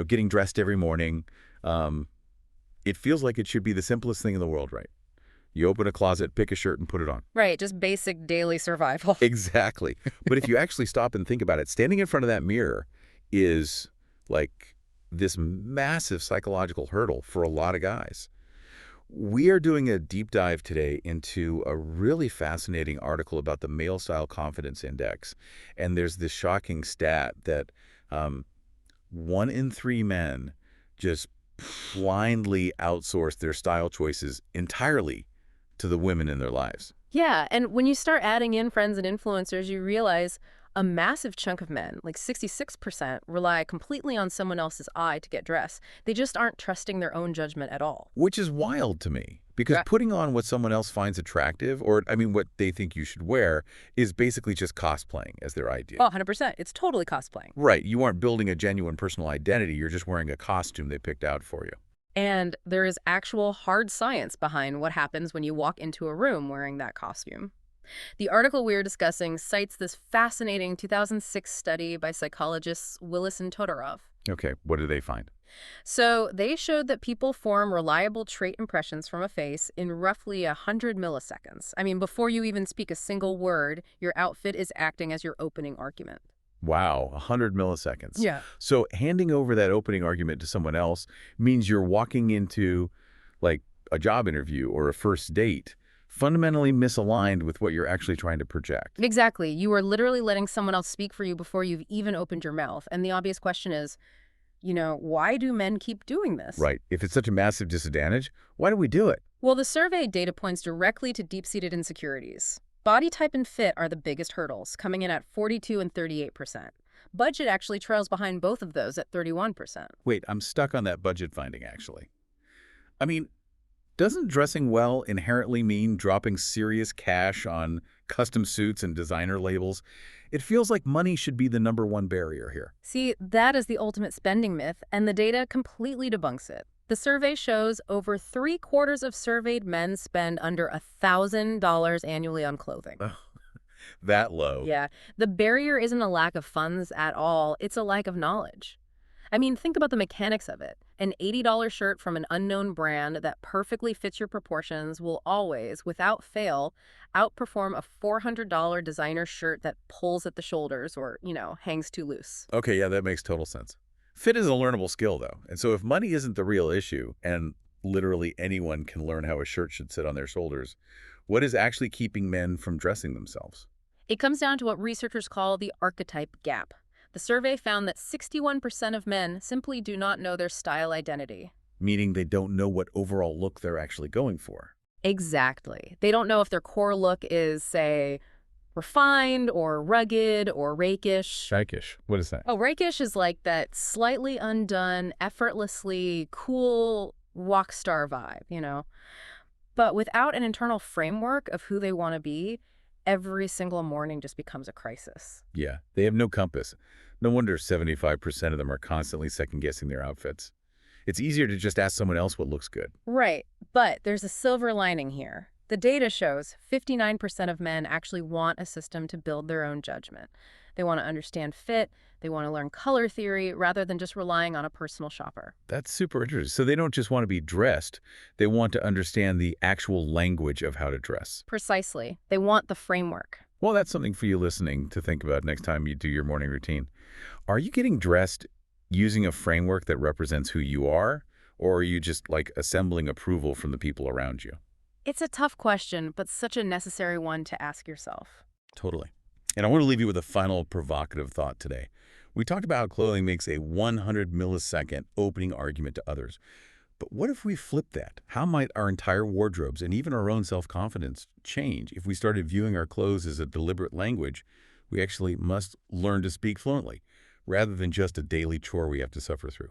getting dressed every morning. Um, it feels like it should be the simplest thing in the world, right? You open a closet, pick a shirt, and put it on. Right, just basic daily survival. Exactly. But if you actually stop and think about it, standing in front of that mirror is like this massive psychological hurdle for a lot of guys. We are doing a deep dive today into a really fascinating article about the male style confidence index. And there's this shocking stat that 1 in 3 men just blindly outsource their style choices entirely to the women in their lives. Yeah, and when you start adding in friends and influencers, you realize a massive chunk of men, like 66%, rely completely on someone else's eye to get dressed. They just aren't trusting their own judgment at all. Which is wild to me, because Yeah. putting on what someone else finds attractive, or, I mean, what they think you should wear, is basically just cosplaying as their idea. Oh, 100%. It's totally cosplaying. Right. You aren't building a genuine personal identity. You're just wearing a costume they picked out for you. And there is actual hard science behind what happens when you walk into a room wearing that costume. The article we're discussing cites this fascinating 2006 study by psychologists Willis and Todorov. Okay. What did they find? So they showed that people form reliable trait impressions from a face in roughly 100 milliseconds. I mean, before you even speak a single word, your outfit is acting as your opening argument. Wow, 100 milliseconds. Yeah. So handing over that opening argument to someone else means you're walking into, like, a job interview or a first date fundamentally misaligned with what you're actually trying to project. Exactly. You are literally letting someone else speak for you before you've even opened your mouth. And the obvious question is, why do men keep doing this? Right. If it's such a massive disadvantage, why do we do it? Well, the survey data points directly to deep-seated insecurities. Body type and fit are the biggest hurdles, coming in at 42 and 38%. Budget actually trails behind both of those at 31%. Wait, I'm stuck on that budget finding, actually. I mean, doesn't dressing well inherently mean dropping serious cash on custom suits and designer labels? It feels like money should be the #1 barrier here. See, that is the ultimate spending myth, and the data completely debunks it. The survey shows over 3/4 of surveyed men spend under $1,000 annually on clothing. Ugh, that low. Yeah, the barrier isn't a lack of funds at all, it's a lack of knowledge. I mean, think about the mechanics of it. An $80 shirt from an unknown brand that perfectly fits your proportions will always, without fail, outperform a $400 designer shirt that pulls at the shoulders or, hangs too loose. Okay, yeah, that makes total sense. Fit is a learnable skill, though. And so if money isn't the real issue, and literally anyone can learn how a shirt should sit on their shoulders, what is actually keeping men from dressing themselves? It comes down to what researchers call the archetype gap. The survey found that 61% of men simply do not know their style identity. Meaning they don't know what overall look they're actually going for. Exactly. They don't know if their core look is, say, refined or rugged or rakish. Rakish. What is that? Oh, rakish is like that slightly undone, effortlessly cool rock star vibe. But without an internal framework of who they want to be, every single morning just becomes a crisis. Yeah, they have no compass. No wonder 75% of them are constantly second-guessing their outfits. It's easier to just ask someone else what looks good. Right, but there's a silver lining here. The data shows 59% of men actually want a system to build their own judgment. They want to understand fit, they want to learn color theory, rather than just relying on a personal shopper. That's super interesting. So they don't just want to be dressed, they want to understand the actual language of how to dress. Precisely. They want the framework. Well, that's something for you listening to think about next time you do your morning routine. Are you getting dressed using a framework that represents who you are, or are you just like assembling approval from the people around you? It's a tough question, but such a necessary one to ask yourself. Totally. And I want to leave you with a final provocative thought today. We talked about how clothing makes a 100 millisecond opening argument to others. But what if we flip that? How might our entire wardrobes and even our own self-confidence change if we started viewing our clothes as a deliberate language we actually must learn to speak fluently, rather than just a daily chore we have to suffer through?